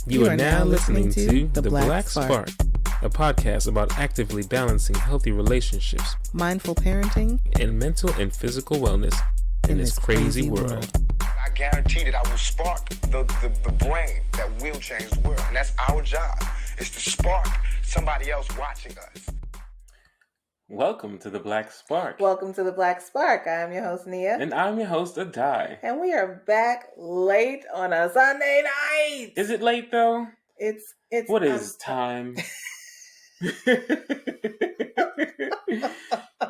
You are now listening to The Black Spark, a podcast about actively balancing healthy relationships, mindful parenting, and mental and physical wellness in this crazy world. I guarantee that I will spark the brain that will change the world. And that's our job, is to spark somebody else watching us. Welcome to The Black Spark. Welcome to The Black Spark. I'm your host, Nia. And I'm your host, Addae. And we are back late on a Sunday night. Is it late, though? It's What is time?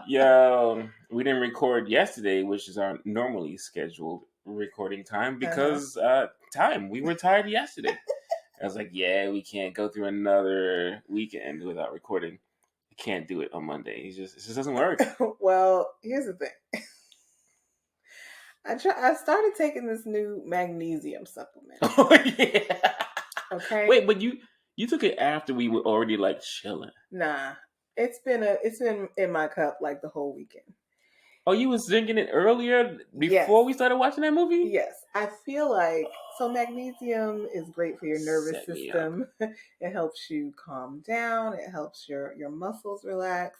Yo, we didn't record yesterday, which is our normally scheduled recording time, because time. We were tired yesterday. I was like, yeah, we can't go through another weekend without recording. We can't do it on Monday. It just doesn't work. Well, here's the thing. I started taking this new magnesium supplement. Oh, yeah. Okay. Wait, but you took it after we were already like chilling. Nah. It's been in my cup like the whole weekend. Oh, you was drinking it earlier before we started watching that movie? Yes. I feel like, so magnesium is great for your nervous system. It helps you calm down. It helps your muscles relax.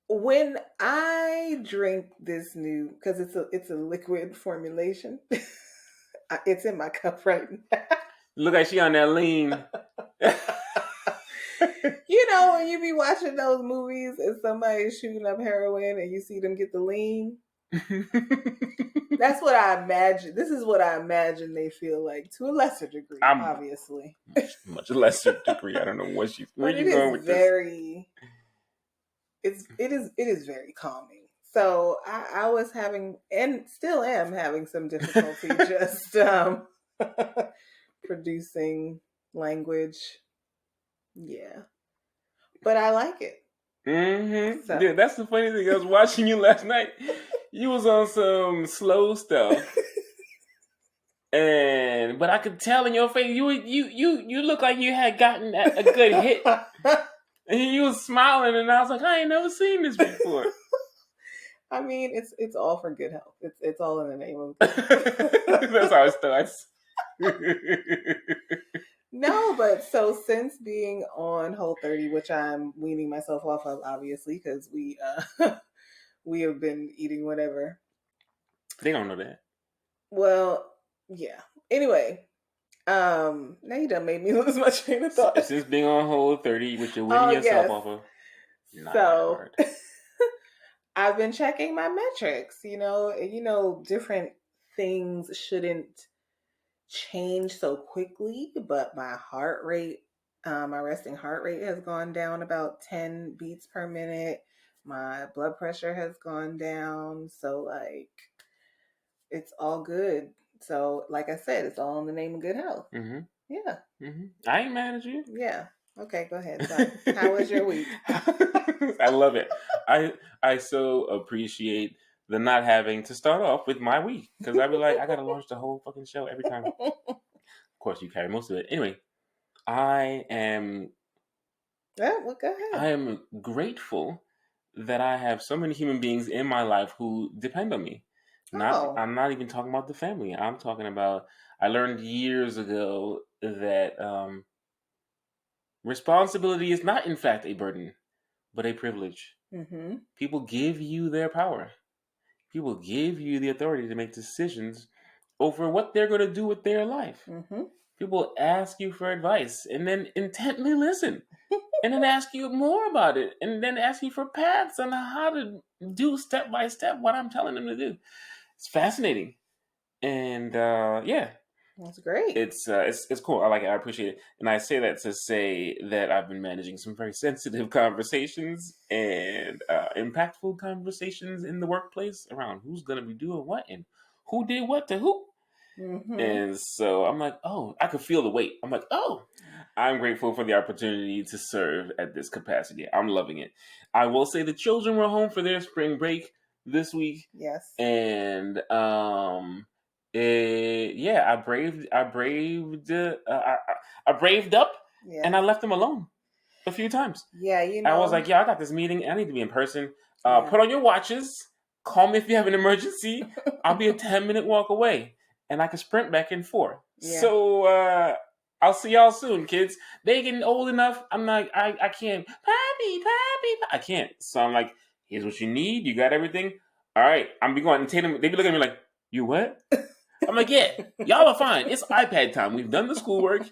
When I drink this new, because it's a liquid formulation, it's in my cup right now. Look like she on that lean. You know, when you be watching those movies and somebody's shooting up heroin and you see them get the lean, that's what I imagine. This is what I imagine they feel like, to a lesser degree, obviously. Much lesser degree. I don't know where you going with this. It is very calming. So I was having, and still am having, some difficulty just producing language. Yeah. But I like it. Mm-hmm. So. Yeah, that's the funny thing. I was watching you last night. You was on some slow stuff. But I could tell in your face, you look like you had gotten a good hit. And you was smiling, and I was like, I ain't never seen this before. I mean, it's all for good health. It's all in the name of That's how it starts. No, but so since being on Whole30, which I'm weaning myself off of, obviously, because we have been eating whatever. They don't know that. Well, yeah. Anyway, now you done made me lose my train of thought. Since being on Whole30, which you're weaning yourself off of. So I've been checking my metrics. You know, different things shouldn't change so quickly, but my heart rate, my resting heart rate has gone down about 10 beats per minute. My blood pressure has gone down. So like, it's all good. So like I said, it's all in the name of good health. Mm-hmm. Yeah. Mm-hmm. I ain't mad at you. Yeah. Okay, go ahead. So, how was your week? I love it. I so appreciate the not having to start off with my week, because I'd be like, I gotta launch the whole fucking show every time. Of course, you carry most of it. Anyway, I am. Yeah, well, go ahead. I am grateful that I have so many human beings in my life who depend on me. I'm not even talking about the family. I'm talking about, I learned years ago that responsibility is not, in fact, a burden, but a privilege. Mm-hmm. People give you their power. People give you the authority to make decisions over what they're going to do with their life. Mm-hmm. People ask you for advice and then intently listen and then ask you more about it and then ask you for paths on how to do step by step what I'm telling them to do. It's fascinating. And yeah. That's great. It's cool. I like it. I appreciate it. And I say that to say that I've been managing some very sensitive conversations and impactful conversations in the workplace around who's going to be doing what and who did what to who. Mm-hmm. And so I'm like, oh, I could feel the weight. I'm like, oh, I'm grateful for the opportunity to serve at this capacity. I'm loving it. I will say the children were home for their spring break this week. Yes. And I braved up, and I left them alone a few times. Yeah, I was like, I got this meeting. I need to be in person. Put on your watches. Call me if you have an emergency. I'll be a 10-minute walk away. and I can sprint back and forth. Yeah. So I'll see y'all soon, kids. They getting old enough. I'm like, I can't, Poppy. I can't. So I'm like, here's what you need. You got everything. All right, I'm be going and take them. They be looking at me like, you what? I'm like, yeah, y'all are fine. It's iPad time. We've done the schoolwork.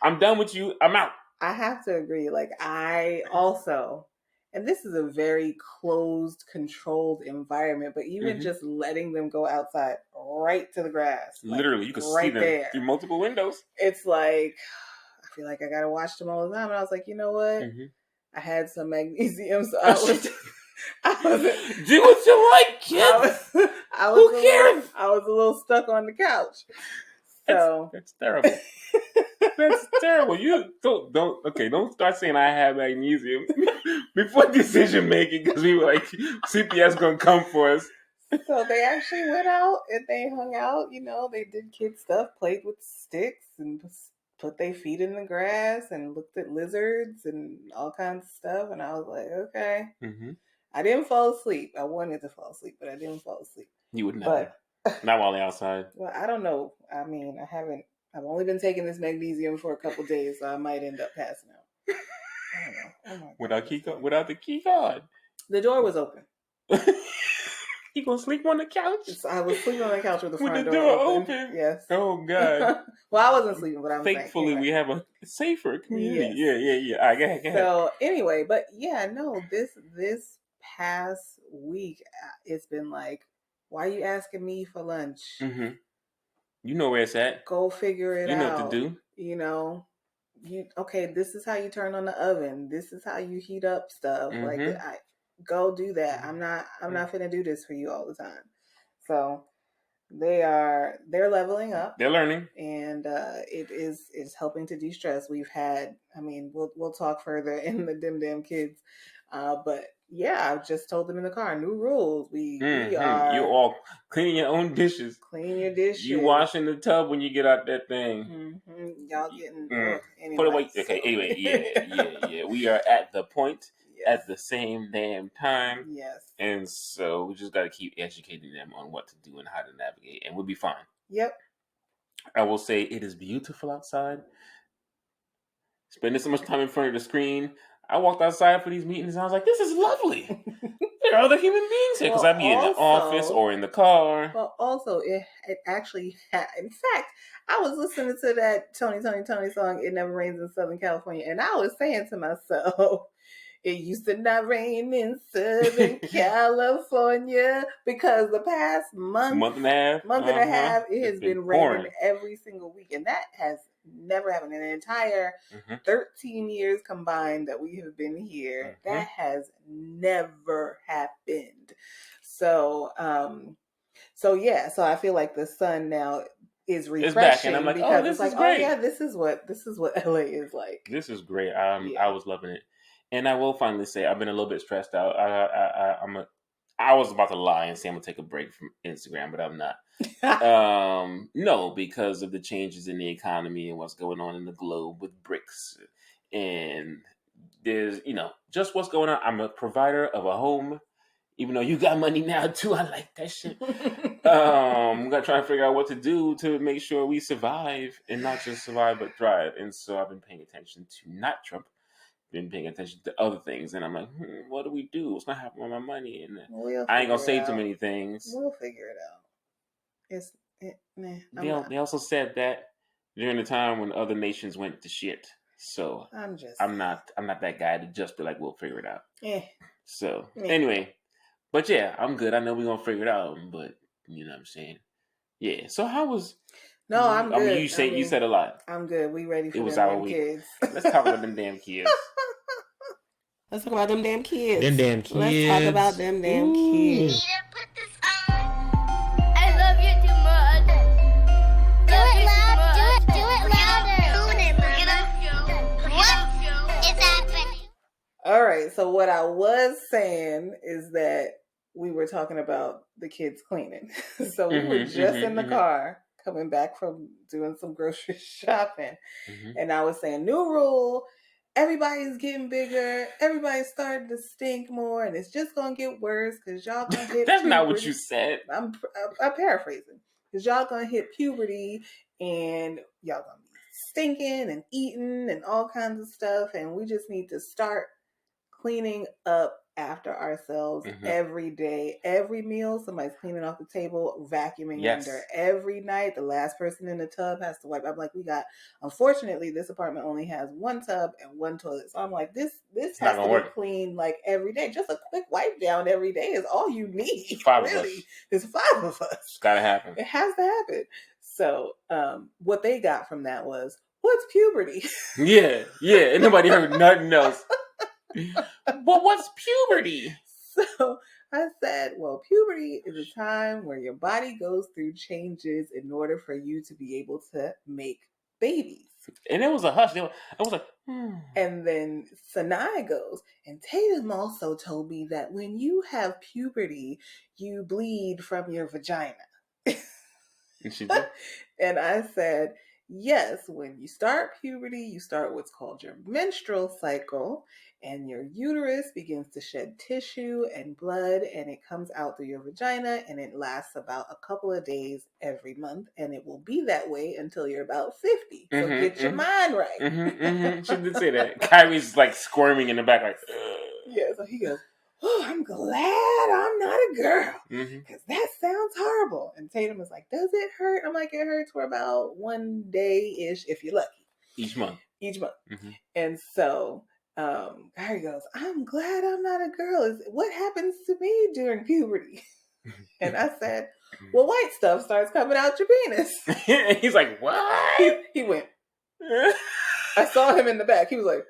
I'm done with you. I'm out. I have to agree. Like, I also, and this is a very closed, controlled environment, but even just letting them go outside right to the grass. Literally, you can see them through multiple windows. It's like, I feel like I got to watch them all the time. And I was like, you know what? I had some magnesium, so I was do what you like, kids. Who cares? I was a little stuck on the couch. So that's terrible. That's terrible. You don't start saying I have magnesium before decision making, because we were like, CPS gonna come for us. So they actually went out and they hung out. You know, they did kid stuff, played with sticks and put their feet in the grass and looked at lizards and all kinds of stuff. And I was like, okay. I didn't fall asleep. I wanted to fall asleep, but I didn't fall asleep. You would never. Not while they're outside. Well, I don't know. I mean, I've only been taking this magnesium for a couple days, so I might end up passing out. I don't know. Oh my God. Without the key card. The door was open. You gonna sleep on the couch? I was sleeping on the couch with the front door open. Yes. Oh God. Well, I wasn't sleeping, but I'm thankfully saying, we have a safer community. Yes. Yeah. All right, go ahead. So anyway, but yeah, no, this past week it's been like, why are you asking me for lunch? You know where it's at. Go figure it out. You know what to do. You know, this is how you turn on the oven. This is how you heat up stuff. Like, go do that. I'm not finna do this for you all the time. So they're leveling up. They're learning, and it's helping to de-stress. We've had, I mean, we'll talk further in the Damn Kids, but yeah, I just told them in the car, new rules. We are, you all cleaning your own dishes. Clean your dishes. You washing the tub when you get out that thing. Y'all getting anyway. Put away. Okay. Anyway, yeah. We are at the point. At the same damn time. Yes. And so we just got to keep educating them on what to do and how to navigate, and we'll be fine. Yep. I will say it is beautiful outside. Spending so much time in front of the screen. I walked outside for these meetings and I was like, this is lovely. There are other human beings here, because I'd be in the office or in the car. But also, it actually had, in fact, I was listening to that Tony song, It Never Rains in Southern California, and I was saying to myself, it used to not rain in Southern California, because the past month and a half, it has been raining every single week. And that has never happened in an entire 13 years combined that we have been here. That has never happened. So, so I feel like the sun now is refreshing. It's back, and I'm like, because this is great. Oh yeah, this is what LA is like. This is great. I was loving it. And I will finally say, I've been a little bit stressed out. I was about to lie and say I'm going to take a break from Instagram, but I'm not. No, because of the changes in the economy and what's going on in the globe with BRICS. And there's, just what's going on. I'm a provider of a home. Even though you got money now, too. I like that shit. We got to try and figure out what to do to make sure we survive. And not just survive, but thrive. And so I've been paying attention to not Trump. Been paying attention to other things, and I'm like, what do we do? What's not happening with my money? And I ain't gonna say too many things. We'll figure it out. They also said that during the time when other nations went to shit. So I'm not that guy to just be like, we'll figure it out. So anyway, but yeah, I'm good. I know we're gonna figure it out, but you know what I'm saying? Yeah. So how was? No, I'm good. I mean, you said a lot. I'm good. We ready for them damn kids. Let's talk about them damn kids. Let's talk about them damn kids. Them damn kids. Let's talk about them damn kids. Nita, put this on. I love you too much. Do it loud. Do it louder. What is happening? All right. So what I was saying is that we were talking about the kids cleaning. So we were just in the car coming back from doing some grocery shopping. And I was saying, new rule. Everybody's getting bigger. Everybody's starting to stink more, and it's just gonna get worse because y'all gonna get. That's not what you said. I'm paraphrasing. because y'all gonna hit puberty and y'all gonna be stinking and eating and all kinds of stuff, and we just need to start cleaning up after ourselves every day. Every meal, somebody's cleaning off the table, vacuuming under. Every night, the last person in the tub has to wipe. I'm like, unfortunately, this apartment only has one tub and one toilet. So I'm like, this has to be cleaned like every day. Just a quick wipe down every day is all you need. Five of us. There's 5 of us. It's gotta happen. It has to happen. So what they got from that was, what's puberty? Yeah. And nobody heard nothing else. But what's puberty? So I said, well, puberty is a time where your body goes through changes in order for you to be able to make babies. And it was a hush. I was like, And then Sinai goes, and Tatum also told me that when you have puberty, you bleed from your vagina. And she did. And I said, yes, when you start puberty, you start what's called your menstrual cycle, and your uterus begins to shed tissue and blood, and it comes out through your vagina, and it lasts about a couple of days every month, and it will be that way until you're about 50. So get your mind right. She did say that. Kyrie's like squirming in the back, like, yeah. So he goes, oh, I'm glad I'm not a girl, because that sounds horrible. And Tatum is like, does it hurt? I'm like, it hurts for about 1 day-ish if you're lucky. Each month. And so Harry goes, I'm glad I'm not a girl. What happens to me during puberty? And I said, well, white stuff starts coming out your penis. He's like, what? He went. I saw him in the back. He was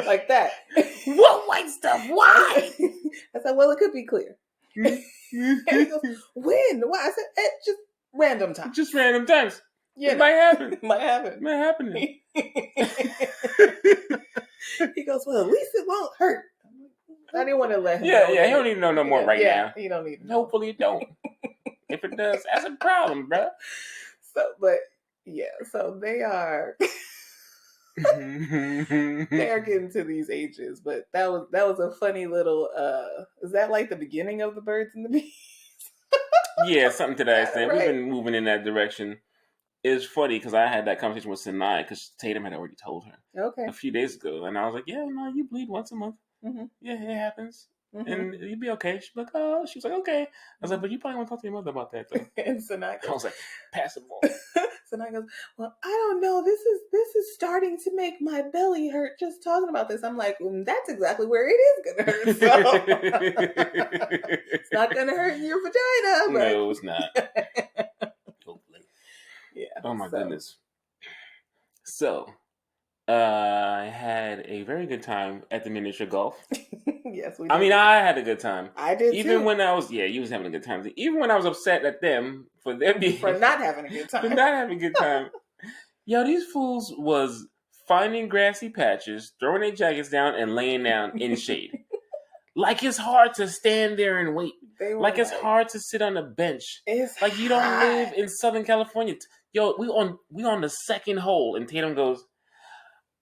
like that. What white stuff? Why? I said, well, it could be clear. And he goes, when? Why? I said, just random times. Just random times. Yeah, it might happen. It might happen. Might happen. He goes, well, at least it won't hurt. I didn't want to let him know. Yeah, he don't need to know no more right now. He don't need to know. Hopefully it don't. If it does, that's a problem, bro. So, but yeah, so they are they are getting to these ages, but that was a funny little is that like the beginning of the birds and the bees? Yeah, something to that extent. Right. We've been moving in that direction. It's funny because I had that conversation with Sinai because Tatum had already told her a few days ago, and I was like, "Yeah, no, you bleed once a month. Yeah, it happens, and you'll be okay." She's like, "Oh," she was like, "Okay." I was like, "But you probably want to talk to your mother about that, though." And Sinai goes, I was like, "Pass the ball." Sinai goes, "Well, I don't know. This is starting to make my belly hurt just talking about this." I'm like, "That's exactly where it is gonna hurt. So it's not gonna hurt in your vagina." But... No, it's not. Yeah. Oh my goodness. So, I had a very good time at the miniature golf. Yes, we did. I mean, I had a good time. I did Even too. when I was, you was having a good time. Even when I was upset at them for their being for not having a good time. For not having a good time. Yo, these fools was finding grassy patches, throwing their jackets down, and laying down in shade. Like it's hard to stand there and wait. Like it's hard to sit on a bench. It's like you don't hot. live in Southern California. Yo, we on the second hole, and Tatum goes,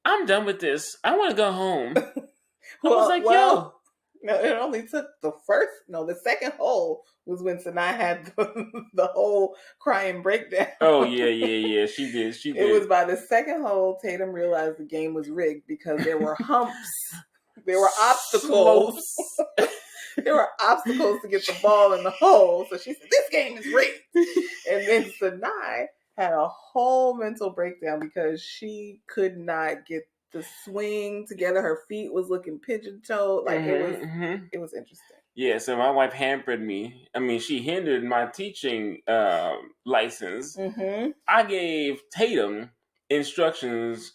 "I'm done with this. I want to go home." I was like, "Yo." No, it only took the second hole was when Sinai had the whole crying breakdown. Oh, yeah. She did. It was by the second hole Tatum realized the game was rigged because there were humps. There were obstacles. There were obstacles to get the ball in the hole. So she said, this game is rigged. And then Sinai had a whole mental breakdown because she could not get the swing together. Her feet was looking pigeon-toed. Like it was interesting. Yeah, so my wife hampered me. I mean, she hindered my teaching license. I gave Tatum instructions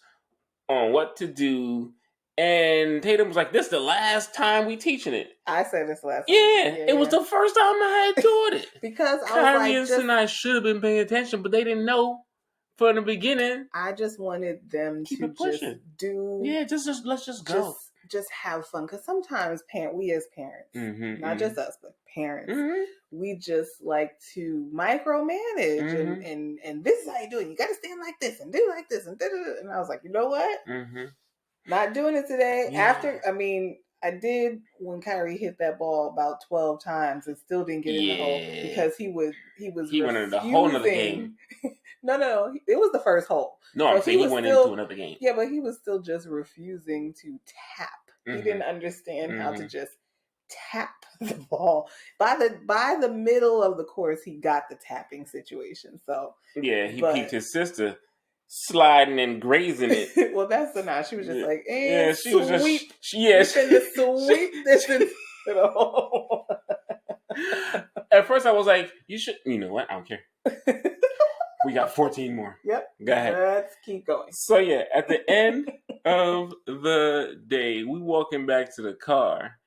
on what to do. And Tatum was like, this is the last time we teaching it. I said this last time. Yeah, it was the first time I had taught it. Because Kyrie and Sinai should have been paying attention, but they didn't know from the beginning. I just wanted them to just do... Yeah, let's just go. Just have fun. Because sometimes we as parents, not just us, but parents, we just like to micromanage and this is how you do it. You got to stand like this and do like this and da-da-da. And I was like, you know what? Not doing it today. Yeah. After, I mean, I did when Kyrie hit that ball about 12 times and still didn't get in the hole because he was He went into a whole nother game. No, it was the first hole. No, I'm saying he went into another game. Yeah, but he was still just refusing to tap. He didn't understand how to just tap the ball. By the middle of the course, he got the tapping situation. So yeah, he peeped his sister sliding and grazing it. Well, that's enough. She was just like, yeah, she was just sweep this into the hole. At first, I was like, "You should." You know what? I don't care. We got 14 more. Yep. Go ahead. Let's keep going. So yeah, at the end of the day, we walking back to the car,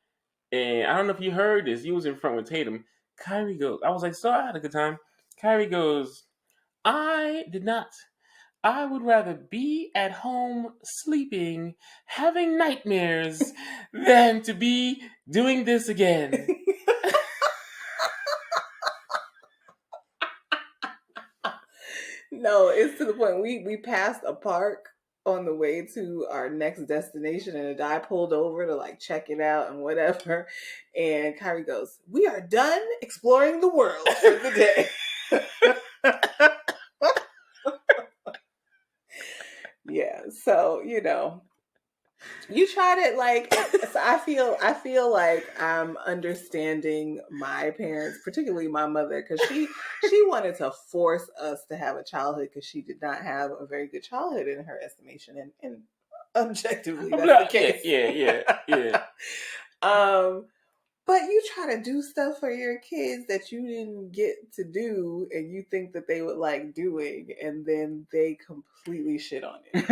and I don't know if you heard this. You was in front with Tatum. Kyrie goes, I was like, so I had a good time. Kyrie goes, I did not. I would rather be at home sleeping, having nightmares, than to be doing this again. No, it's to the point we passed a park on the way to our next destination, and Addae pulled over to like check it out and whatever. And Kyrie goes, "We are done exploring the world for the day." Yeah, so you tried it like so I feel like I'm understanding my parents, particularly my mother, because she wanted to force us to have a childhood because she did not have a very good childhood in her estimation, and objectively that's the case. Yeah. But you try to do stuff for your kids that you didn't get to do, and you think that they would like doing, and then they completely shit on it.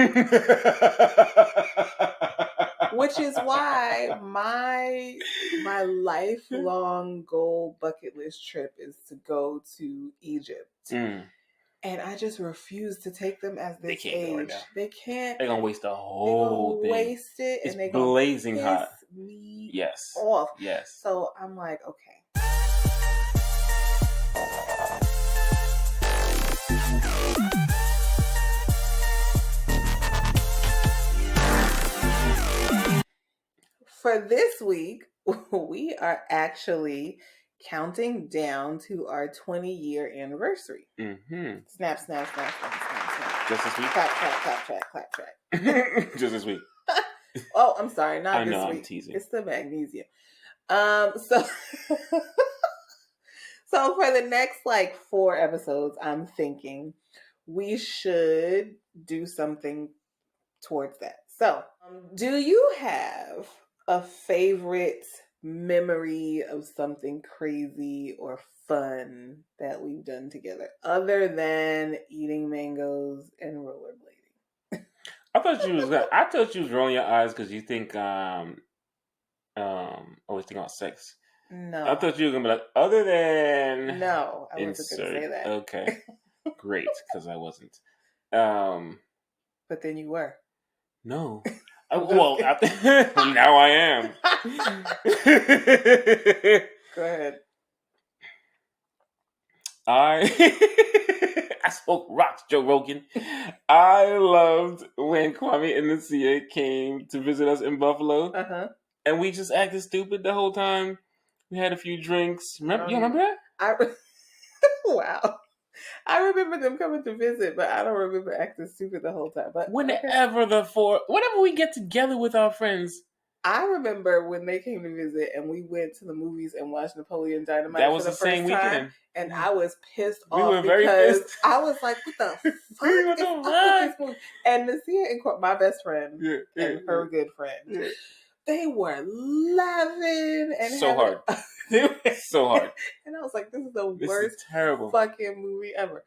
Which is why my lifelong goal bucket list trip is to go to Egypt. And I just refuse to take them as this age. Right now. They can't. They're gonna waste the whole thing. Waste it, it's and they're blazing gonna hot. piss me Yes. off. Yes. So I'm like, okay. For this week, we are actually counting down to our 20-year anniversary. Mm-hmm. Snap. Just this week? Clap. Just this week. Oh, I'm sorry, not I this know, week. I'm teasing. It's the magnesium. So for the next 4 episodes, I'm thinking we should do something towards that. So, do you have a favorite memory of something crazy or fun that we've done together other than eating mangoes and rollerblading? I thought you was rolling your eyes because you think always think about sex. No. I thought you were gonna be like, other than no, I wasn't gonna say that. Okay. Great, because I wasn't. But then you were. No. Well, now I am. Go ahead. I spoke rocks, Joe Rogan. I loved when Kwame and Nasia came to visit us in Buffalo. Uh-huh. And we just acted stupid the whole time. We had a few drinks. You remember that? Wow. I remember them coming to visit, but I don't remember acting stupid the whole time. But whenever we get together with our friends. I remember when they came to visit and we went to the movies and watched Napoleon Dynamite. That was for the same weekend. And I was pissed off. We were very pissed. I was like, what the fuck is up with this movie? And Nasia and my best friend and her good friend, they were laughing and so hard. So hard. And I was like, this is the worst terrible fucking movie ever.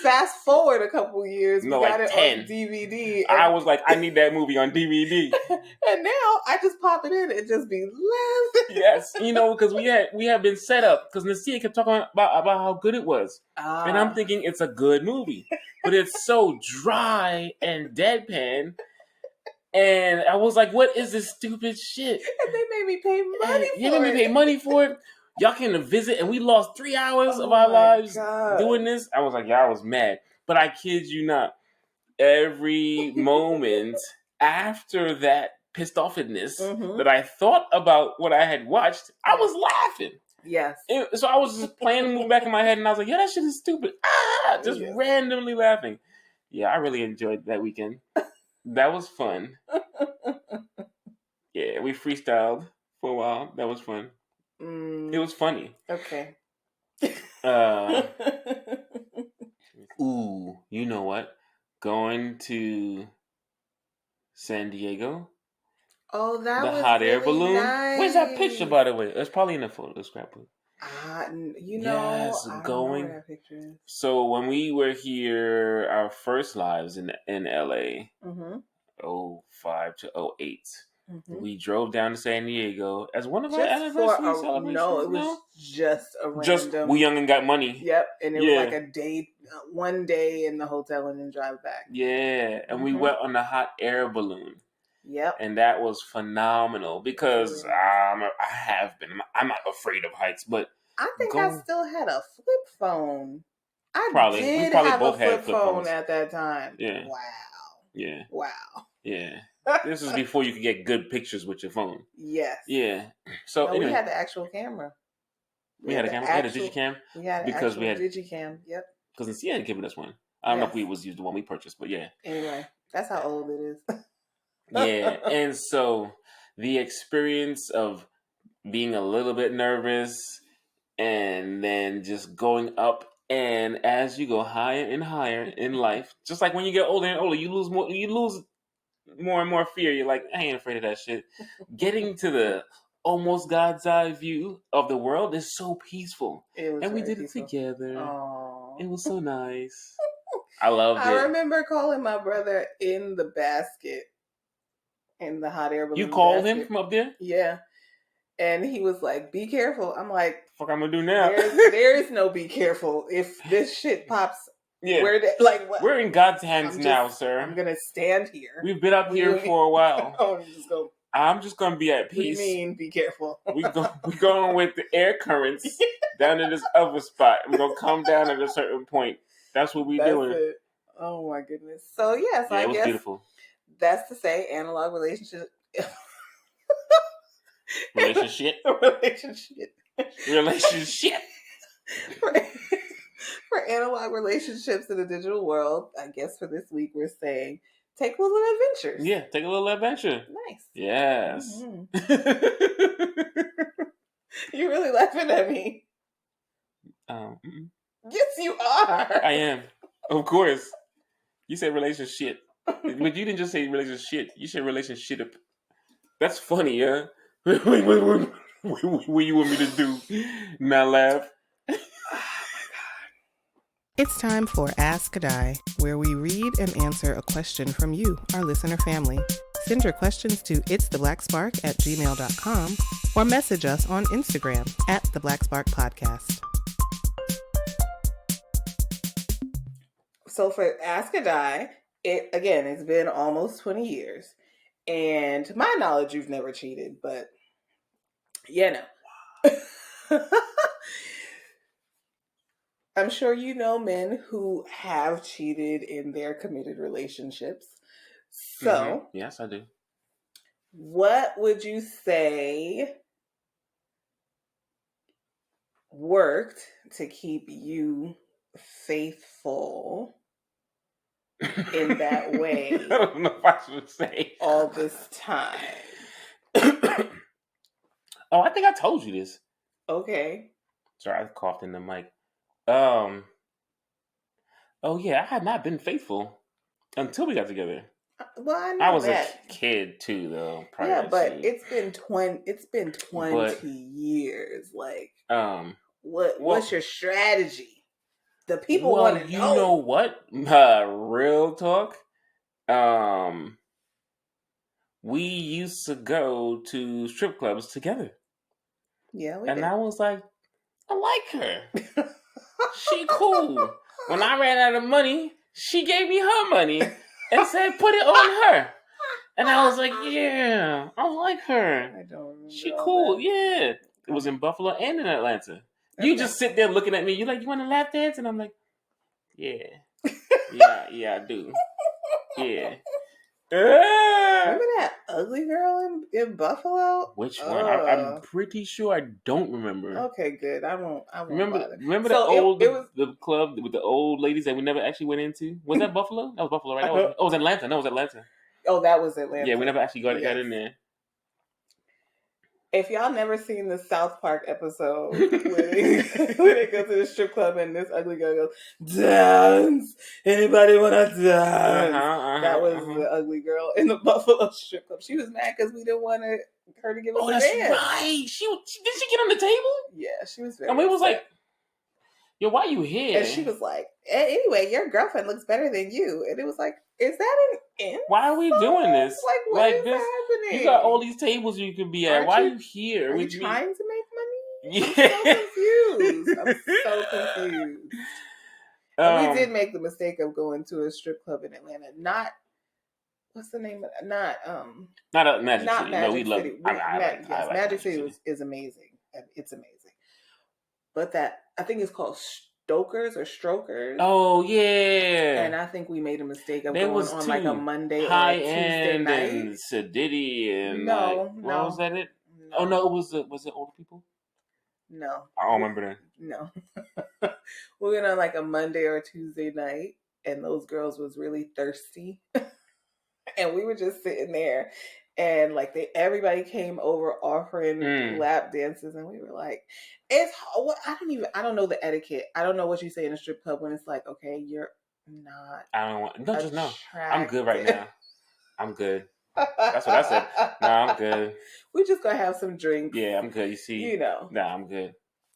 Fast forward a couple years, we got it 10. on DVD. I was like, I need that movie on DVD. And now I just pop it in and just be laughing. Yes, because we had been set up because Nasia kept talking about how good it was, and I'm thinking it's a good movie, but it's so dry and deadpan. And I was like, what is this stupid shit? And they made me pay money for it. They made me pay money for it. Y'all came to visit, and we lost 3 hours of our lives doing this. I was like, I was mad. But I kid you not, every moment after that pissed offedness that I thought about what I had watched, I was laughing. Yes. So I was just playing the movie back in my head, and I was like, "Yeah, that shit is stupid." Just randomly laughing. Yeah, I really enjoyed that weekend. That was fun. Yeah, we freestyled for a while. That was fun. It was funny. Okay. Ooh, you know what? Going to San Diego. Oh, that the was hot air really balloon. nice. Where's that picture, by the way? It's probably in the photo scrapbook. You know, Yes, I don't going. know where that picture is. So when we were here, our first lives in LA, 05 to 08, we drove down to San Diego as one of our anniversary celebrations. No, it was just a random. Just we young and got money. Yep, and it was like a day, one day in the hotel and then drive back. Yeah, and we went on the hot air balloon. Yep. And that was phenomenal because I have been. I'm not afraid of heights, but I think I still had a flip phone. We probably have both a had flip phone at that time. Yeah. Wow. Yeah. Wow. Yeah. This was before you could get good pictures with your phone. Yes. Yeah. So anyway, we had the actual camera. We had a camera. We had a digicam. We had because we had digicam. Yep. Because Cia had given us one. I don't know if we was used the one we purchased, but yeah. Anyway, that's how old it is. Yeah, and so the experience of being a little bit nervous and then just going up, and as you go higher and higher in life, just like when you get older and older, you lose more and more fear. You're like, I ain't afraid of that shit. Getting to the almost God's eye view of the world is so peaceful. And we did it together. Aww. It was so nice. I loved it. I remember calling my brother in the basket. In the hot air balloon. You called him from up there? Yeah. And he was like, be careful. I'm like, fuck I'm gonna do now? There is no be careful. If this shit pops, what? We're in God's hands now, sir. I'm gonna stand here. We've been up here for a while. I'm just gonna be at peace. What do you mean, be careful? We're going with the air currents down to this other spot. We're gonna come down at a certain point. That's what we're doing. It. Oh my goodness. So yes, I guess beautiful. That's to say, analog relationship. Relationship. For analog relationships in the digital world, I guess for this week we're saying take a little adventures. Yeah, take a little adventure. Nice. Yes. You really laughing at me? Yes, you are. I am. Of course. You said relationship. But you didn't just say relationship. You said relationship. That's funny, yeah? What you want me to do? Not laugh? Oh, my God. It's time for Ask Addae, where we read and answer a question from you, our listener family. Send your questions to itstheblackspark@gmail.com or message us on Instagram @theblacksparkpodcast. So for Ask Addae, it's been almost 20 years. And to my knowledge, you've never cheated, but I'm sure you know men who have cheated in their committed relationships. So, yes, I do. What would you say worked to keep you faithful in that way? I don't know if I should say all this time. Oh, I think I told you this. Okay. Sorry, I coughed in the mic. Oh yeah, I had not been faithful until we got together. Well, I know I was that. A kid too, though. But it's been 20 years. Like, what's your strategy? The people want to know. You know what? Real talk. We used to go to strip clubs together. Yeah, and I was like, I like her. She cool. When I ran out of money, she gave me her money and said, put it on her. And I was like, yeah, I like her. I don't remember. She cool. That. Yeah. It was in Buffalo and in Atlanta. Okay. You just sit there looking at me. You're like, you want to lap dance? And I'm like, yeah. Yeah, I do. Yeah. Remember that ugly girl in Buffalo? Which one? I'm pretty sure I don't remember. Okay, good. I won't bother. Remember So it was the club with the old ladies that we never actually went into? Was that Buffalo? That was Buffalo, right? It was Atlanta. No, it was Atlanta. Oh, that was Atlanta. Yeah, we never actually got in there. If y'all never seen the South Park episode when they go to the strip club and this ugly girl goes, dance, anybody want to dance? That was the ugly girl in the Buffalo strip club. She was mad because we didn't want her to give us a dance. That's right. Did she get on the table? Yeah, she was very And we was upset. like, yo, why you here? And she was like, anyway, your girlfriend looks better than you. And it was like, is that an insult? Why are we doing this? Like, what is happening? You got all these tables you could be at. Why are you here? Are you trying to make money? Yeah. I'm so confused. And we did make the mistake of going to a strip club in Atlanta. Not, what's the name of it? Not Magic City. No, we love it. Magic City is amazing. It's amazing. But I think it's called Stokers or Strokers. Oh, yeah. And I think we made a mistake of going on like a Monday or a Tuesday night. And Sadiddy and no. Was that it? No. Oh, no, was it older people? No. I don't remember that. No. We went on like a Monday or a Tuesday night, and those girls was really thirsty. And we were just sitting there, and like everybody came over offering lap dances, and we were like, I don't know the etiquette. I don't know what you say in a strip club when it's like, okay, you're not. I don't want. No, just no. I'm good right now. I'm good. That's what I said. No, I'm good. We just gonna have some drinks. Yeah, I'm good. You see, Nah, I'm good.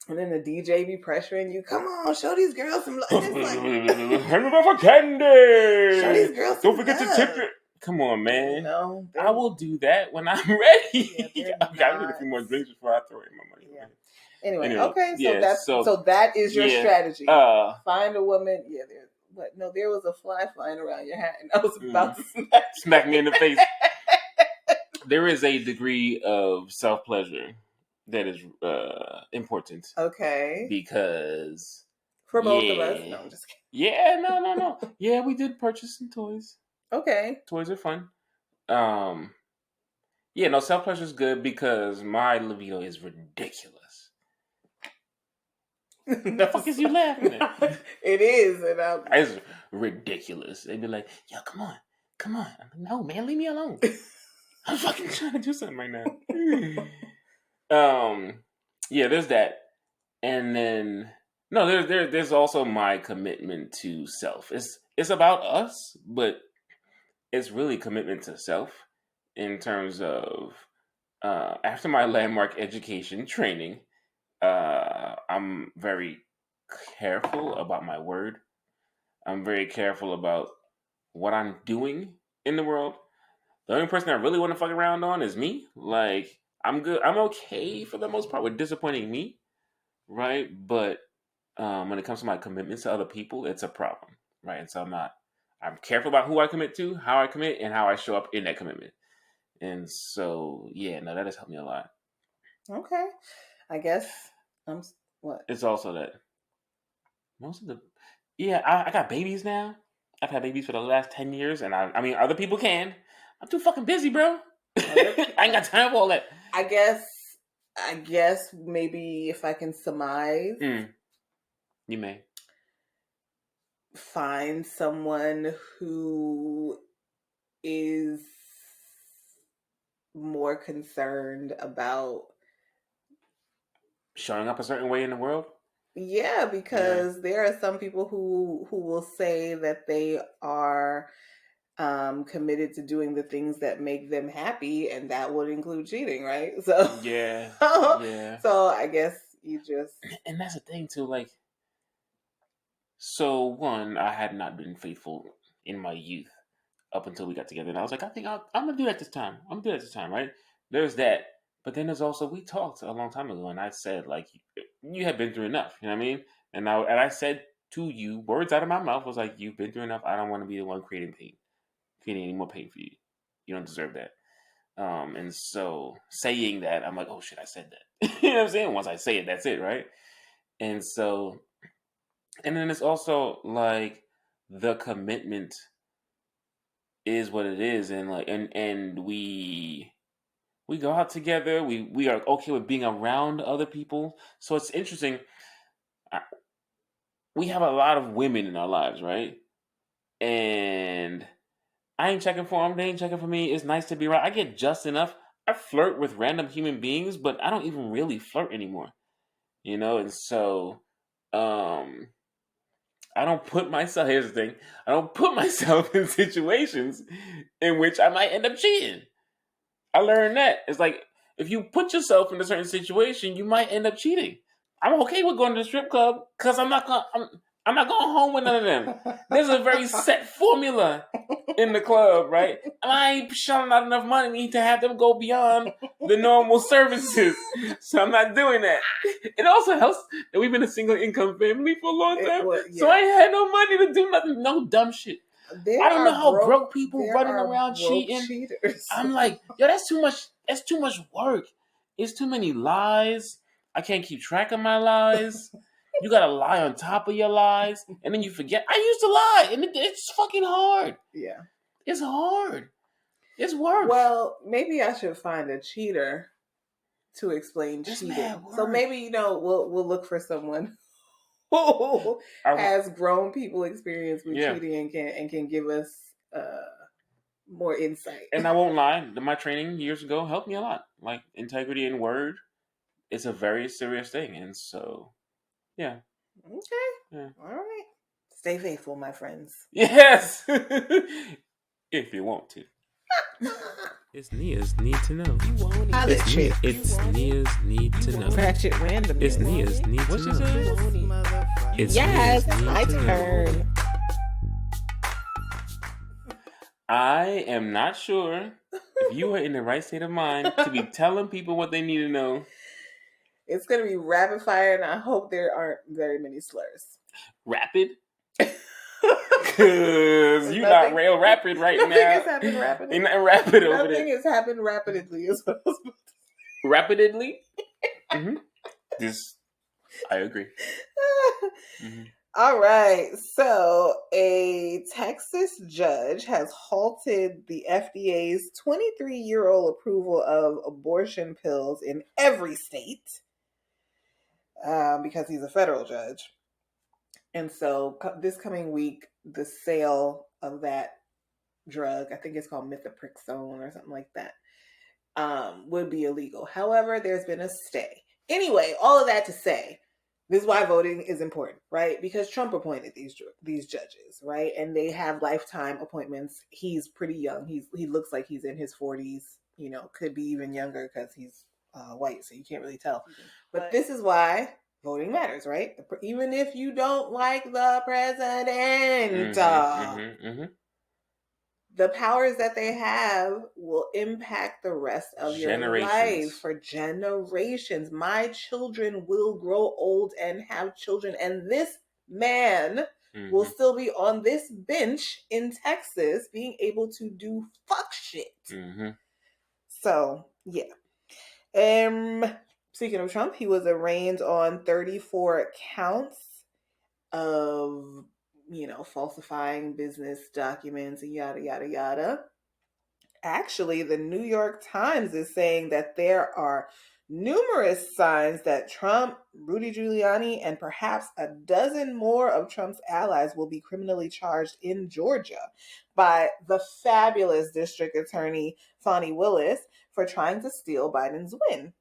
And then the DJ be pressuring you. Come on, show these girls some love. Hand me for candy. Show these girls. Don't forget to tip it. Come on, man. No, I will do that when I'm ready. Yeah, I need a few more drinks before I throw in my money. Yeah. Anyway, okay, so that is your yeah, strategy. Find a woman. Yeah, there was a fly flying around your hat, and I was about to smack me in the face. There is a degree of self-pleasure that is important. Okay. Because for both of us. No, I'm just kidding. Yeah, no. Yeah, we did purchase some toys. Okay. Toys are fun. Yeah, no, self-pleasure is good because my libido is ridiculous. The fuck is you laughing at? It is, and it's ridiculous. They'd be like, yo, come on. I'm like, no, man, leave me alone. I'm fucking trying to do something right now. Yeah, there's that. And then there's also my commitment to self. It's about us, but it's really commitment to self in terms of after my landmark education training, I'm very careful about my word. I'm very careful about what I'm doing in the world. The only person I really want to fuck around on is me. Like, I'm good. I'm okay for the most part with disappointing me, right? But when it comes to my commitments to other people, it's a problem, right? And so I'm careful about who I commit to, how I commit, and how I show up in that commitment. And so, yeah, no, that has helped me a lot. Okay. I guess what? It's also that most of I got babies now. I've had babies for the last 10 years, and I mean, other people can. I'm too fucking busy, bro. I ain't got time for all that. I guess maybe if I can surmise. You may. Find someone who is more concerned about showing up a certain way in the world. Yeah, because there are some people who will say that they are committed to doing the things that make them happy, and that would include cheating, right? So yeah. So I guess you just, and that's the thing too. Like, so one, I had not been faithful in my youth up until we got together, and I was like, I think I'm gonna do that this time. Right? There's that, but then there's also, we talked a long time ago, and I said, like, you have been through enough. You know what I mean? And I said to you, words out of my mouth was like, you've been through enough. I don't want to be the one creating any more pain for you. You don't deserve that. And so saying that, I'm like, oh shit, I said that. You know what I'm saying? Once I say it, that's it, right? And so, and then it's also like the commitment is what it is, and like and we go out together. We are okay with being around other people. So it's interesting. We have a lot of women in our lives, right? And I ain't checking for them. They ain't checking for me. It's nice to be around. I get just enough. I flirt with random human beings, but I don't even really flirt anymore. And so um I don't put myself. Here's the thing: I don't put myself in situations in which I might end up cheating. I learned that it's like if you put yourself in a certain situation, you might end up cheating. I'm okay with going to the strip club because I'm not going home with none of them. There's a very set formula in the club, right? And I ain't shelling out enough money to have them go beyond the normal services, so I'm not doing that. It also helps that we've been a single income family for a long time, so I ain't had no money to do nothing, no dumb shit. I don't know how broke people running around cheating. Cheaters. I'm like, yo, that's too much. That's too much work. It's too many lies. I can't keep track of my lies. You gotta lie on top of your lies, and then you forget. I used to lie, and it's fucking hard. Yeah, it's hard. It's work. Well, maybe I should find a cheater to explain cheating. So maybe we'll look for someone who has grown people experience with cheating and can give us more insight. And I won't lie, my training years ago helped me a lot. Like integrity in word, it's a very serious thing, and so yeah. Okay. Yeah. All right. Stay faithful, my friends. Yes. If you want to. It's Nia's Need to Know. It's Nia's Need to Know. Ratchet random. It's Nia's Need to Know. It's yes, my turn. I am not sure if you are in the right state of mind to be telling people what they need to know. It's going to be rapid fire, and I hope there aren't very many slurs. Rapid? Because you're not real rapid right now. Nothing has happened rapidly. You're not rapid over there. Nothing has happened rapidly. Rapidly? Mm-hmm. I agree. Mm-hmm. All right. So a Texas judge has halted the FDA's 23-year-old approval of abortion pills in every state because he's a federal judge. And so this coming week, the sale of that drug, I think it's called mifepristone or something like that, would be illegal. However, there's been a stay. Anyway, all of that to say, this is why voting is important, right? Because Trump appointed these judges, right? And they have lifetime appointments. He's pretty young. He looks like he's in his 40s, could be even younger because he's white, so you can't really tell. But this is why voting matters, right? Even if you don't like the president, the powers that they have will impact the rest of your life for generations. My children will grow old and have children, and this man will still be on this bench in Texas being able to do fuck shit. So, yeah. Speaking of Trump, he was arraigned on 34 counts of, falsifying business documents and yada, yada, yada. Actually, the New York Times is saying that there are numerous signs that Trump, Rudy Giuliani, and perhaps a dozen more of Trump's allies will be criminally charged in Georgia by the fabulous district attorney, Fani Willis, for trying to steal Biden's win.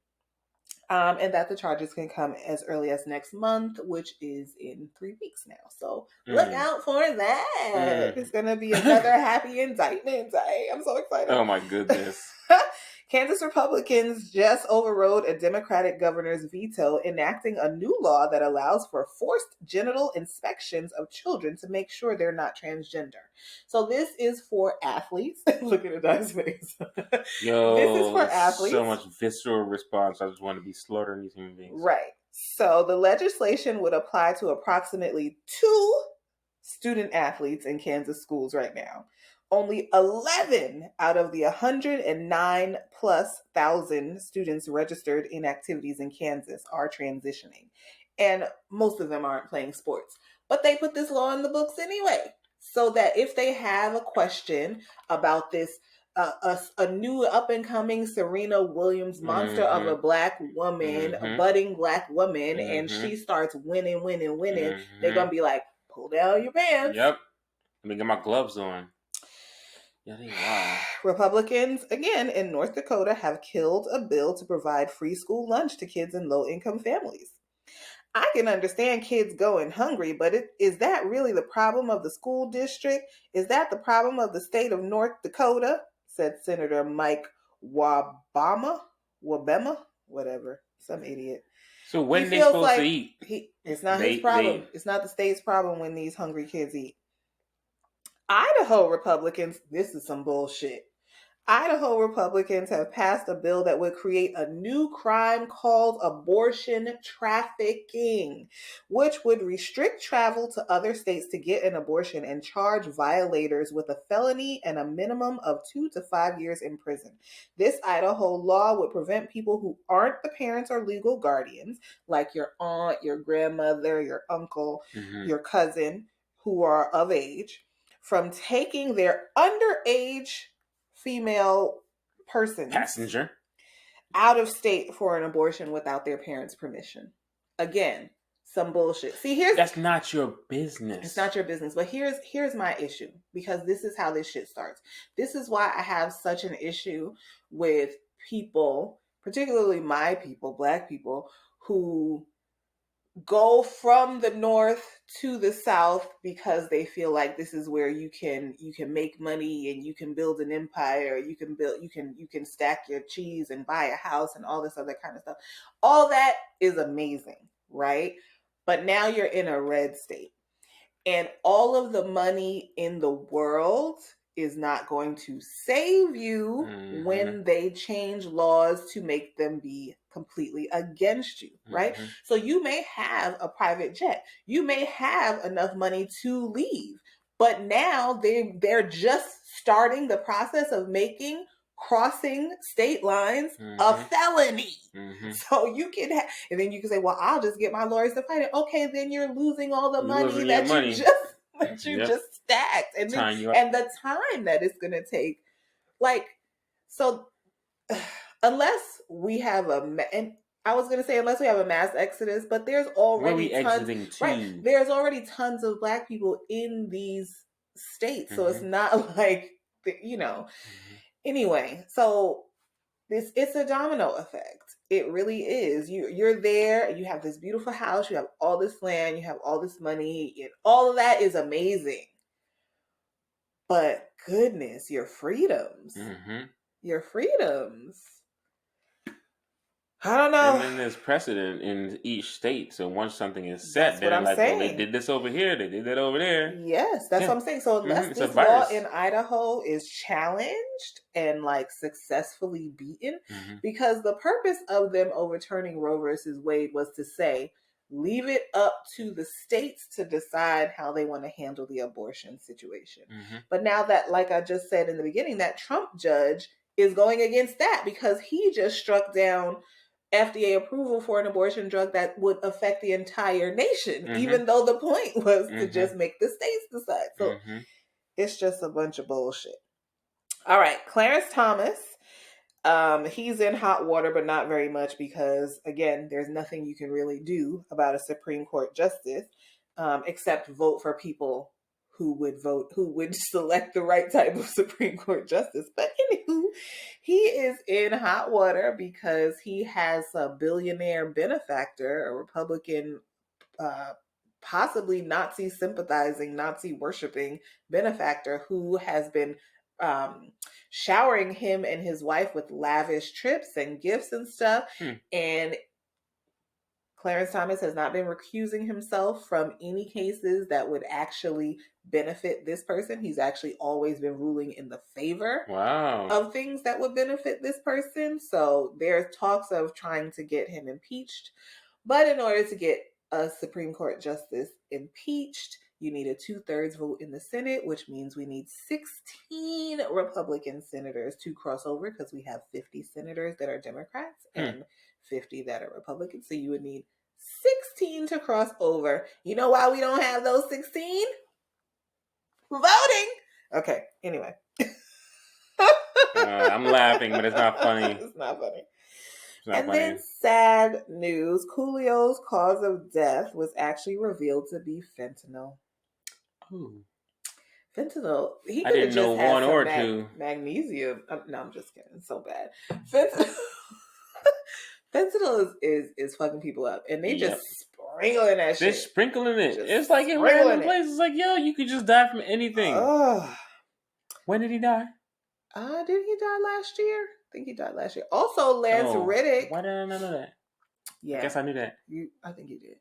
And that the charges can come as early as next month, which is in 3 weeks now. So look out for that. It's going to be another happy indictment day. I'm so excited. Oh, my goodness. Kansas Republicans just overrode a Democratic governor's veto, enacting a new law that allows for forced genital inspections of children to make sure they're not transgender. So this is for athletes. Look at Addae's face. Yo, this is for athletes. So much visceral response. I just want to be slaughtering these human beings. Right. So the legislation would apply to approximately 2 student athletes in Kansas schools right now. Only 11 out of the 109 plus thousand students registered in activities in Kansas are transitioning. And most of them aren't playing sports. But they put this law in the books anyway. so that if they have a question about this, a new up and coming Serena Williams monster of a black woman, a budding black woman, and she starts winning, they're gonna be like, pull down your pants. Yep. Let me get my gloves on. Yeah, wow. Republicans, again, in North Dakota have killed a bill to provide free school lunch to kids in low-income families. I can understand kids going hungry, but is that really the problem of the school district? Is that the problem of the state of North Dakota? Said Senator Mike Wabema, whatever, some idiot. So when they supposed to eat? It's not his problem. It's not the state's problem when these hungry kids eat. Idaho Republicans, this is some bullshit. Idaho Republicans have passed a bill that would create a new crime called abortion trafficking, which would restrict travel to other states to get an abortion and charge violators with a felony and a minimum of 2 to 5 years in prison. This Idaho law would prevent people who aren't the parents or legal guardians, like your aunt, your grandmother, your uncle, your cousin, who are of age, from taking their underage female passenger out of state for an abortion without their parents' permission. Again, some bullshit. See, that's not your business. It's not your business. But here's my issue, because this is how this shit starts. This is why I have such an issue with people, particularly my people, black people, who go from the north to the south because they feel like this is where you can make money and you can build an empire, you can stack your cheese and buy a house and all this other kind of stuff. All that is amazing, right? But now you're in a red state, and all of the money in the world is not going to save you when they change laws to make them be completely against you, right? So you may have a private jet. You may have enough money to leave, but now they're just starting the process of making crossing state lines a felony. So you can and then you can say, well, I'll just get my lawyers to fight it. Okay, then you're losing all the money that you just stacked, and the time that it's going to take. Like, so unless we have unless we have a mass exodus, but there's already there's already tons of black people in these states, so it's not like, Anyway, so it's a domino effect. It really is. You're there, you have this beautiful house, you have all this land, you have all this money, and all of that is amazing. But goodness, your freedoms. Your freedoms. I don't know. And then there's precedent in each state. So once something is set, then like, well, they did this over here, they did that over there. Yes, that's what I'm saying. So unless this law in Idaho is challenged and like successfully beaten, because the purpose of them overturning Roe versus Wade was to say, leave it up to the states to decide how they want to handle the abortion situation. But now that, like I just said in the beginning, that Trump judge is going against that because he just struck down FDA approval for an abortion drug that would affect the entire nation, even though the point was to just make the states decide. So it's just a bunch of bullshit. All right, Clarence Thomas. He's in hot water, but not very much because, again, there's nothing you can really do about a Supreme Court justice except vote for people who would select the right type of Supreme Court justice. But anywho, he is in hot water because he has a billionaire benefactor, a Republican, possibly Nazi sympathizing, Nazi worshiping benefactor who has been showering him and his wife with lavish trips and gifts and stuff. And Clarence Thomas has not been recusing himself from any cases that would actually benefit this person. He's actually always been ruling in the favor of things that would benefit this person. So there's talks of trying to get him impeached. But in order to get a Supreme Court justice impeached, you need a 2/3 vote in the Senate, which means we need 16 Republican senators to cross over because we have 50 senators that are Democrats and 50 that are Republicans. So you would need 16 to cross over. You know why we don't have those 16? Voting. Okay. Anyway. I'm laughing, but it's not funny. It's not funny. It's not And funny. then sad news, Coolio's cause of death was actually revealed to be fentanyl. Ooh. Fentanyl, he I could have didn't know just had one some or two. magnesium. No, I'm just kidding. It's so bad. Fentanyl is fucking people up. And they just sprinkling that They're shit. sprinkling it. Just It's like in sprinkling random it. places. Like, yo, you could just die from anything. When did he die? Did he die last year? I think he died last year. Also, Lance Riddick. Why did I not know that? Yeah. I guess I knew that. I think you did.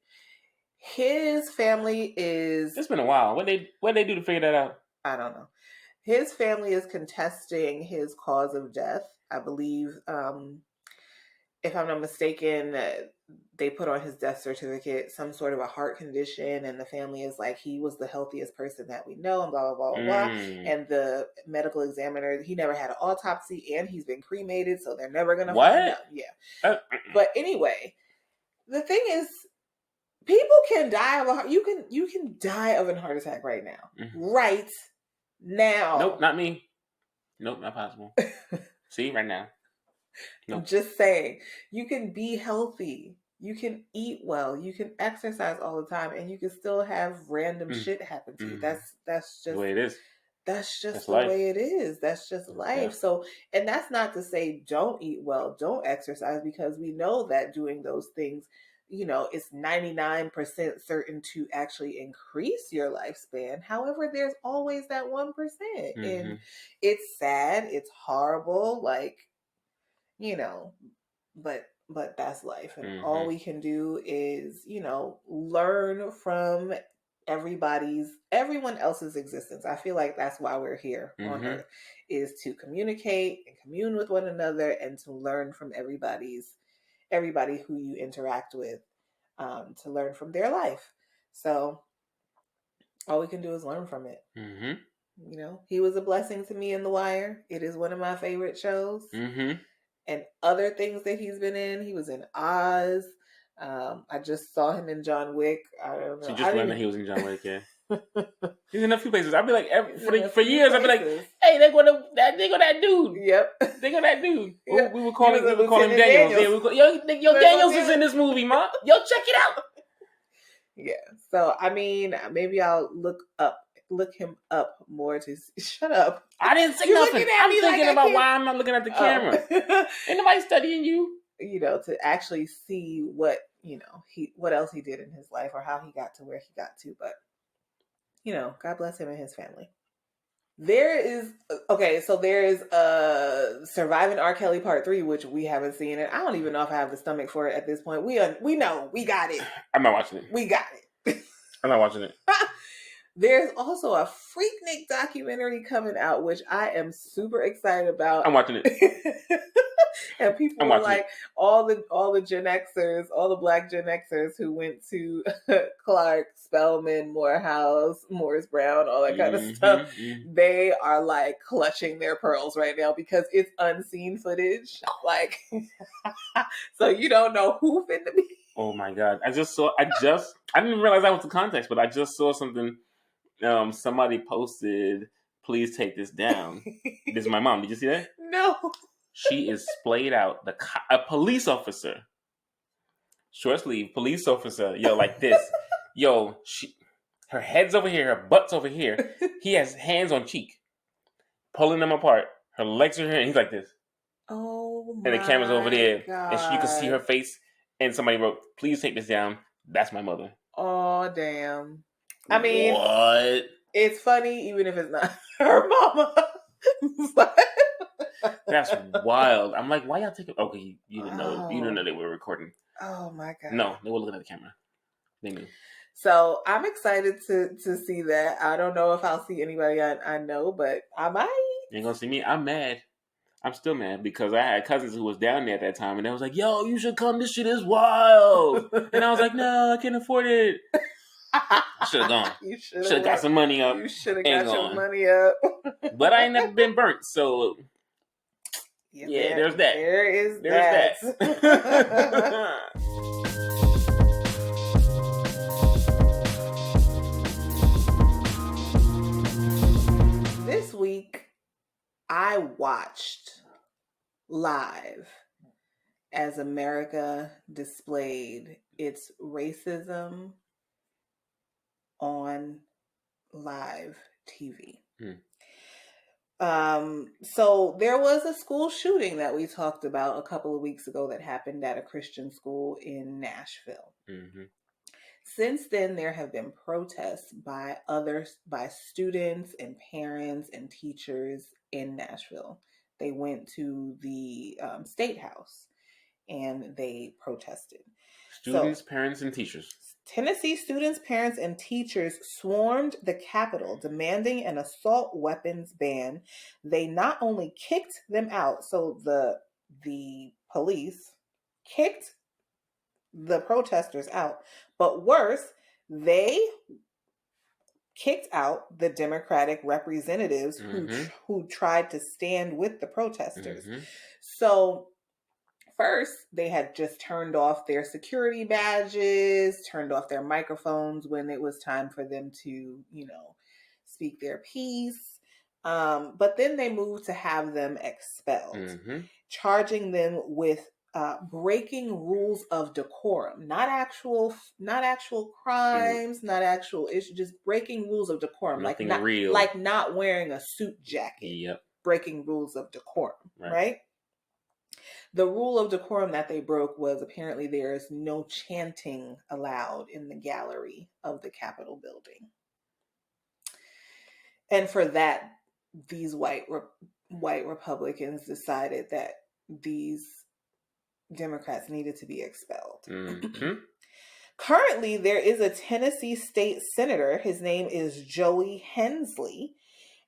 His family is... It's been a while. What they do to figure that out? I don't know. His family is contesting his cause of death. I believe, if I'm not mistaken, they put on his death certificate some sort of a heart condition, and the family is like, he was the healthiest person that we know, and blah, blah, blah, blah. And the medical examiner, he never had an autopsy, and he's been cremated, so they're never going to find out. Yeah. But anyway, the thing is, people can die of a heart. You can die of a heart attack right now. Right now. Nope, not me. Nope, not possible. See, right now. Nope. I'm just saying, you can be healthy. You can eat well. You can exercise all the time, and you can still have random shit happen to you. That's just the way it is. That's just the way it is. That's just life. Yeah. So, and that's not to say don't eat well, don't exercise, because we know that doing those things, you know, it's 99% certain to actually increase your lifespan. However, there's always that 1%. And it's sad. It's horrible. Like, you know, but that's life. And all we can do is, you know, learn from everyone else's existence. I feel like that's why we're here on Earth, is to communicate and commune with one another and to learn from everybody who you interact with, to learn from their life. So all we can do is learn from it. You know, he was a blessing to me in The Wire. It is one of my favorite shows. And other things that he's been in, he was in Oz. I just saw him in John Wick. I don't know. So you just learned that he was in John Wick, yeah. He's in a few places. I'd be like, for years, I'd be like, hey, they go that dude. Yep. They go that dude. Yep. We would call him Daniels. Yeah, yo, Daniels is in this movie, ma. Yo, check it out. Yeah. So, I mean, maybe I'll look him up more to shut up. I didn't say nothing. I'm thinking about why I'm not looking at the camera. Ain't nobody studying you. You know, to actually see what, you know, what else he did in his life or how he got to where he got to. But, you know, God bless him and his family. There is Surviving R. Kelly Part 3, which we haven't seen, and I don't even know if I have the stomach for it at this point. We know, we got it. I'm not watching it. We got it. I'm not watching it. There's also a Freaknik documentary coming out, which I am super excited about. I'm watching it. And people were like, all the Gen Xers, all the Black Gen Xers who went to Clark, Spelman, Morehouse, Morris Brown, all that kind of stuff, they are like clutching their pearls right now because it's unseen footage. Like, so you don't know who finna be. Oh my God. I didn't realize that was the context, but I just saw something. Somebody posted, please take this down. This is my mom. Did you see that? No. She is splayed out. A police officer, short sleeve police officer. Yo, like this. Yo, her head's over here, her butt's over here. He has hands on cheek, pulling them apart. Her legs are here, and he's like this. Oh my! And the camera's over there, God. and you can see her face. And somebody wrote, "Please take this down." That's my mother. Oh damn! I mean, what? It's funny, even if it's not her mama. That's wild. I'm like, why y'all taking? Okay, you didn't know. You didn't know they were recording. Oh my God! No, they were looking at the camera. They knew. So I'm excited to see that. I don't know if I'll see anybody I know, but I might. You ain't gonna see me. I'm mad. I'm still mad because I had cousins who was down there at that time, and they was like, "Yo, you should come. This shit is wild." And I was like, "No, I can't afford it." I should have gone. You should have got some money up. You should have got your money up. But I ain't never been burnt, so yeah, there's that. There's that. week I watched live as America displayed its racism on live TV. So there was a school shooting that we talked about a couple of weeks ago that happened at a Christian school in Nashville. Since then, there have been protests by students and parents and teachers in Nashville. They went to the State House and they protested. Students, parents, and teachers. Tennessee students, parents, and teachers swarmed the Capitol demanding an assault weapons ban. They not only kicked them out, so the police kicked the protesters out, but worse, they kicked out the Democratic representatives who tried to stand with the protesters. So first, they had just turned off their security badges, turned off their microphones when it was time for them to, speak their piece. But then they moved to have them expelled, charging them with breaking rules of decorum, not actual crimes, not actual issues, just breaking rules of decorum, Nothing like real. like not wearing a suit jacket. Breaking rules of decorum, right? The rule of decorum that they broke was apparently there is no chanting allowed in the gallery of the Capitol building. And for that, these white Republicans decided that these Democrats needed to be expelled. Currently, there is a Tennessee state senator. His name is Joey Hensley.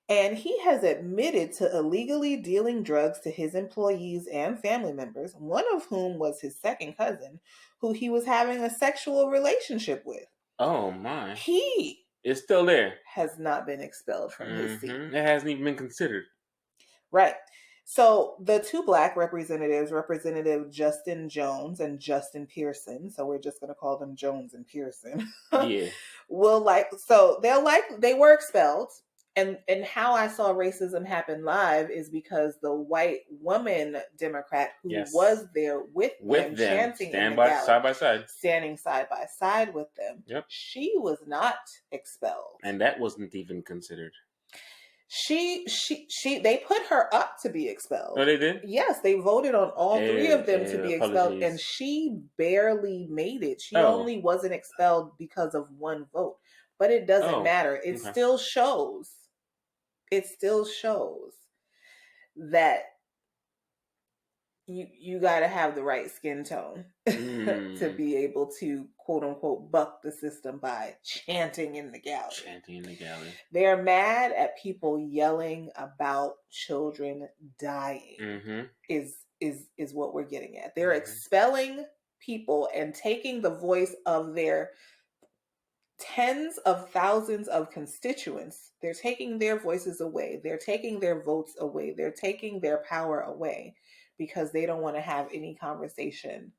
And he has admitted to illegally dealing drugs to his employees and family members, one of whom was his second cousin, who he was having a sexual relationship with. Oh, my. He is still there. Has not been expelled from his seat. It hasn't even been considered. Right. So the two black representatives, Representative Justin Jones and Justin Pearson, so we're just going to call them Jones and Pearson, Yeah. they were expelled. And how I saw racism happen live is because the white woman Democrat who was there with them chanting side by side, standing side by side with them, she was not expelled, and that wasn't even considered. They put her up to be expelled. Oh, they did? Yes, they voted on all three of them to be expelled, and she barely made it. She only wasn't expelled because of one vote. But it doesn't matter. It still shows. It still shows that you got to have the right skin tone to be able to, quote unquote, buck the system by chanting in the gallery. They're mad at people yelling about children dying. Is what we're getting at. They're expelling people and taking the voice of their tens of thousands of constituents. They're taking their voices away. They're taking their votes away. They're taking their power away because they don't want to have any conversation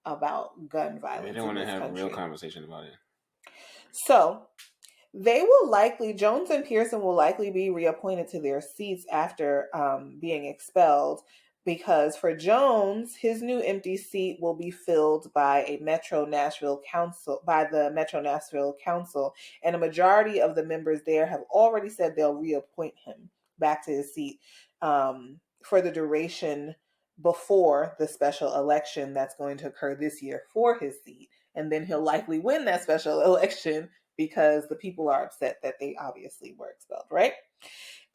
about gun violence. They don't want to have a real conversation about it. So Jones and Pearson will likely be reappointed to their seats after being expelled, because for Jones, his new empty seat will be filled by the Metro Nashville Council, and a majority of the members there have already said they'll reappoint him back to his seat for the duration before the special election that's going to occur this year for his seat. And then he'll likely win that special election because the people are upset that they obviously were expelled, right?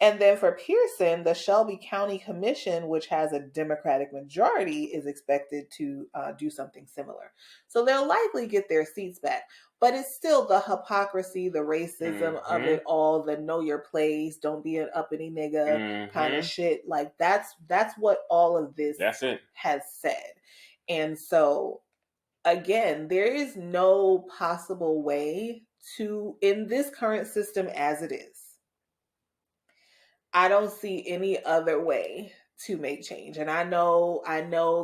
And then for Pearson, the Shelby County Commission, which has a Democratic majority, is expected to do something similar. So they'll likely get their seats back. But it's still the hypocrisy, the racism of it all, the know your place, don't be an uppity nigga kind of shit. Like that's what all of this has said. And so, again, there is no possible way to, in this current system as it is, I don't see any other way to make change. And I know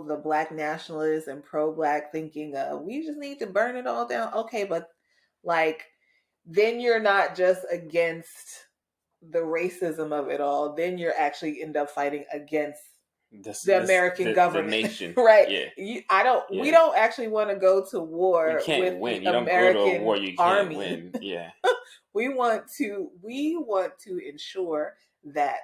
the black nationalists and pro-black thinking, we just need to burn it all down. Okay, but then you're not just against the racism of it all, then you're actually end up fighting against the American government, the nation, right? Yeah. We don't actually want to go to war. You can't with win. The You don't American go to a war. You can't Army. win. Yeah. We want to ensure that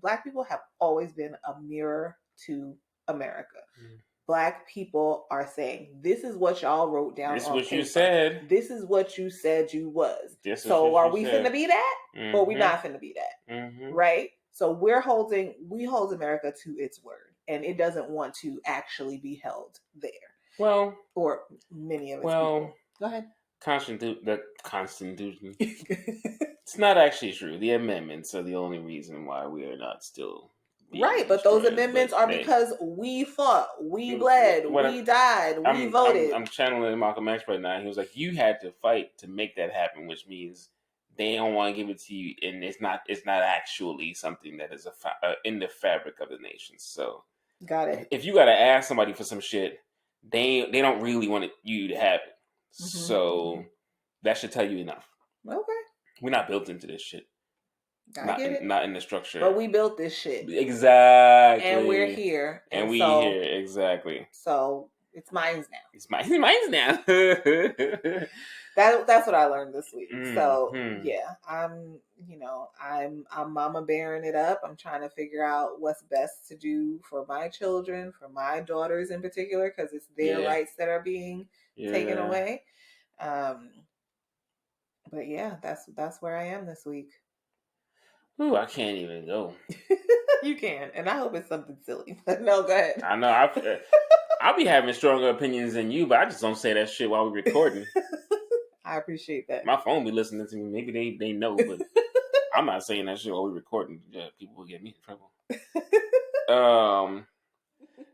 Black people have always been a mirror to America. Mm. Black people are saying, this is what y'all wrote down. This is what paper. You said. This is what you said you was. So are we finna be that? Mm-hmm. Or we not finna be that? Mm-hmm. Right? So we hold America to its word, and it doesn't want to actually be held there. Well, or many of its people. Go ahead. The Constitution. It's not actually true. The amendments are the only reason why we are not still right. But those amendments are because we fought, we bled, we died, we voted. I'm channeling Malcolm X right now. He was like, "You had to fight to make that happen," which means they don't want to give it to you, and it's not actually something that is in the fabric of the nation. So, got it. If you got to ask somebody for some shit, they don't really want you to have it. Mm-hmm. So that should tell you enough. Okay. We're not built into this shit. Not in the structure. But we built this shit. Exactly. And we're here. And we here. Exactly. So it's mine now. It's mine now. That's what I learned this week. Mm-hmm. So yeah, I'm mama bearing it up. I'm trying to figure out what's best to do for my children, for my daughters in particular, because it's their rights that are being taken away. But yeah, that's where I am this week. Ooh, I can't even go. You can, and I hope it's something silly. But no, go ahead. I know I'll be having stronger opinions than you, but I just don't say that shit while we're recording. I appreciate that. My phone be listening to me. Maybe they know, but I'm not saying that shit while we're recording. Yeah, people will get me in trouble.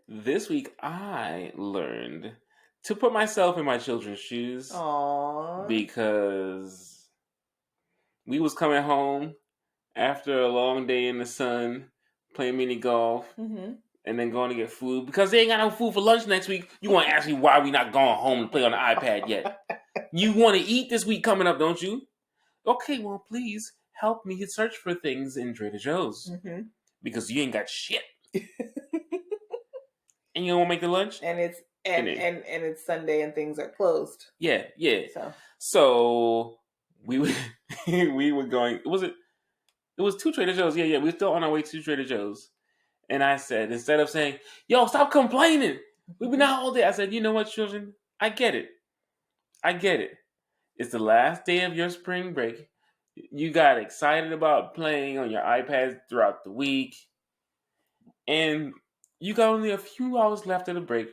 This week I learned to put myself in my children's shoes. Aww. Because we was coming home after a long day in the sun, playing mini golf, mm-hmm. and then going to get food. Because they ain't got no food for lunch next week, you want to ask me why we not going home to play on the iPad yet? You want to eat this week coming up, don't you? Okay, well, please help me search for things in Trader Joe's. Mm-hmm. Because you ain't got shit. And you don't want to make the lunch? And it's it's Sunday and things are closed. Yeah. So we were going. It was 2 Trader Joe's. Yeah. We were still on our way to Trader Joe's. And I said, instead of saying, "Yo, stop complaining. We've been out all day," I said, "You know what, children? I get it. It's the last day of your spring break. You got excited about playing on your iPads throughout the week, and you got only a few hours left of the break.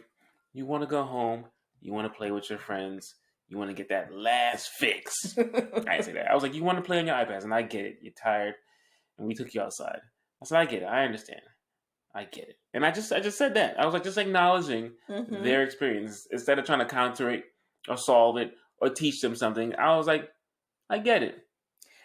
You want to go home. You want to play with your friends. You want to get that last fix." I didn't say that. I was like, you want to play on your iPads, and I get it. You're tired, and we took you outside. I said, I get it. I understand. I get it. And I just said that. I was like, just acknowledging mm-hmm. their experience instead of trying to counter it or solve it or teach them something. I was like, I get it.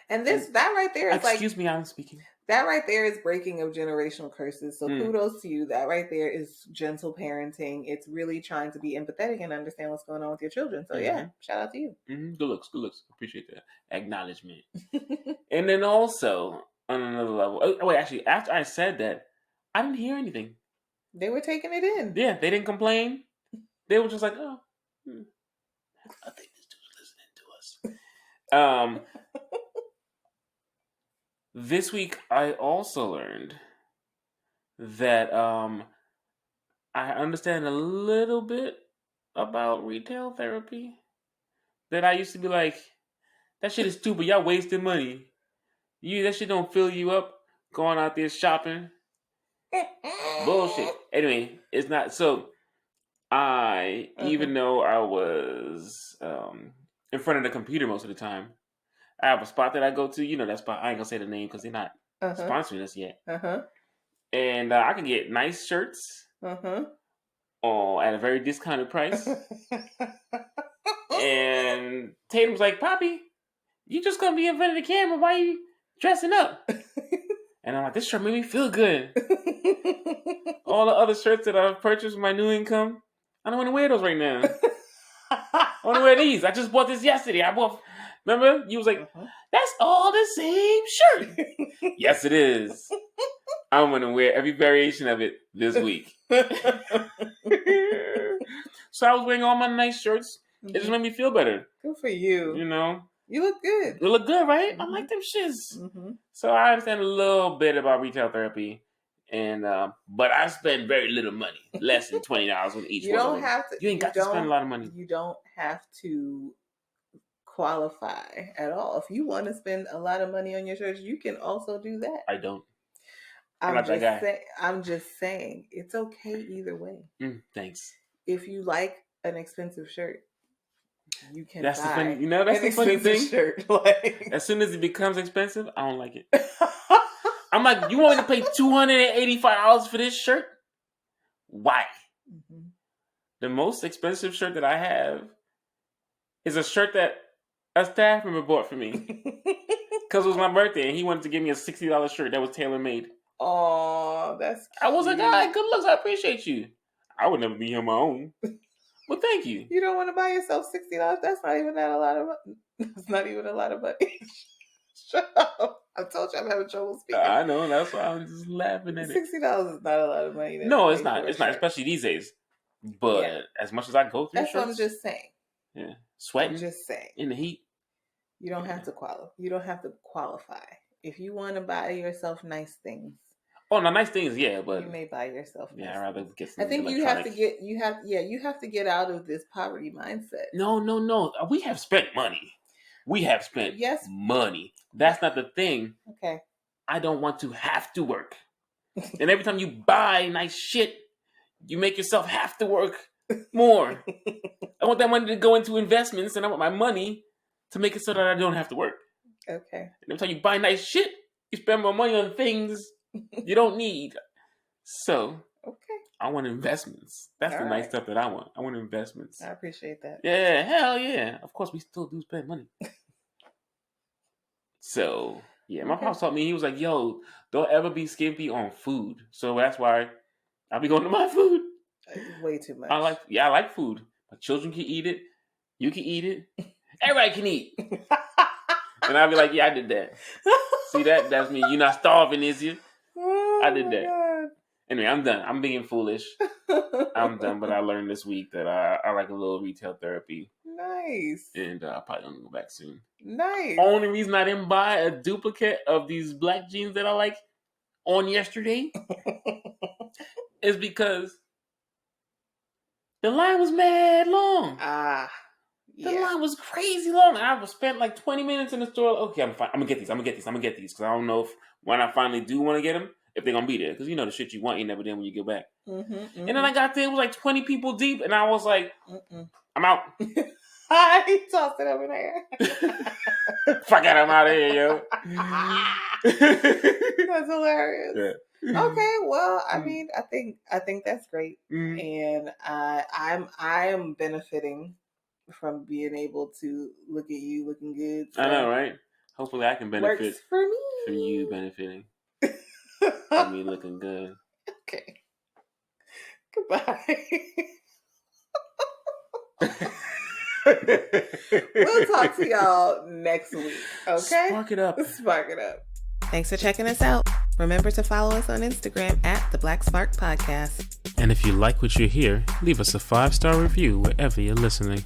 And that right there is excuse me, I'm speaking. That right there is breaking of generational curses. So kudos to you. That right there is gentle parenting. It's really trying to be empathetic and understand what's going on with your children. So yeah, shout out to you. Mm-hmm. Good looks. Appreciate that. Acknowledgement. And then also, on another level, actually, after I said that, I didn't hear anything. They were taking it in. Yeah, they didn't complain. They were just like, oh, I think this dude's listening to us. This week, I also learned that I understand a little bit about retail therapy. That I used to be like, that shit is stupid. Y'all wasting money. That shit don't fill you up going out there shopping. Bullshit. Anyway, it's not. So, even though I was in front of the computer most of the time, I have a spot that I go to. You know that spot. I ain't gonna say the name because they're not sponsoring us yet. And I can get nice shirts at a very discounted price. And Tatum's like, "Poppy, you just gonna be in front of the camera? Why you dressing up?" And I'm like, "This shirt made me feel good." All the other shirts that I've purchased with my new income, I don't want to wear those right now. I want to wear these. I just bought this yesterday. I bought Remember? You was like, that's all the same shirt. Yes, it is. I'm going to wear every variation of it this week. So I was wearing all my nice shirts. It just made me feel better. Good for you. You know? You look good. You look good, right? I like them shits. So I understand a little bit about retail therapy. And but I spend very little money, less than $20 with each one. You don't have to. You ain't got to spend a lot of money. You don't have to qualify at all. If you want to spend a lot of money on your shirts, you can also do that. I don't. I'm just saying it's okay either way. Thanks. If you like an expensive shirt, you can buy. The funny, that's the funny thing. Shirt. Like, as soon as it becomes expensive, I don't like it. I'm like, you want me to pay $285 for this shirt? Why? The most expensive shirt that I have is a shirt that a staff member bought for me because it was my birthday and he wanted to give me a $60 shirt that was tailor made. Oh, that's cute. I was like, all right, good looks. I appreciate you. I would never be on my own. Well, thank you. You don't want to buy yourself $60? That's not even a lot of money. That's not even a lot of money. Shut up. I told you I'm having trouble speaking. I know. That's why I'm just laughing at it. $60 is not a lot of money. No, it's not. It's not, especially these days. But as much as I go through that's shirts, what I'm just saying. Yeah. Sweating. I'm just saying. In the heat. You don't have to qualify. You don't have to qualify. If you want to buy yourself nice things. Oh, no, nice things, yeah, but you may buy yourself. Nice I'd rather get some. I think you have to get out of this poverty mindset. No. We have spent money. We have spent money. That's not the thing. Okay. I don't want to have to work. And every time you buy nice shit, you make yourself have to work more. I want that money to go into investments, and I want my money to make it so that I don't have to work. Okay. And every time you buy nice shit, you spend more money on things you don't need. So, I want investments. That's the nice stuff that I want. I want investments. I appreciate that. Yeah, hell yeah. Of course, we still do spend money. So, yeah, my pops taught me, he was like, yo, don't ever be skimpy on food. So that's why I'll be going to my food. Way too much. I like food. My children can eat it. You can eat it. Everybody can eat. And I'll be like, yeah, I did that. See that? That's me. You're not starving, is you? I did that. God. Anyway, I'm done. I'm being foolish. I'm done, but I learned this week that I like a little retail therapy. Nice. And I'll probably gonna go back soon. Nice. Only reason I didn't buy a duplicate of these black jeans that I like on yesterday is because the line was mad long. The line was crazy long. I spent like 20 minutes in the store. Okay, I'm fine. I'm gonna get these. Because I don't know if when I finally do want to get them, if they're gonna be there. Because you know the shit you want, you never did when you get back. And then I got there, it was like 20 people deep, and I was like, I'm out. I tossed it over there. Fuck it, I'm out of here, yo. That's hilarious. Yeah. Okay, well, I mean, I think that's great, and I am benefiting from being able to look at you looking good. So I know, right? Hopefully, I can benefit from you benefiting from me looking good. Okay. Goodbye. We'll talk to y'all next week. Okay? Spark it up. Thanks for checking us out. Remember to follow us on Instagram at The Black Spark Podcast. And if you like what you hear, leave us a 5-star review wherever you're listening.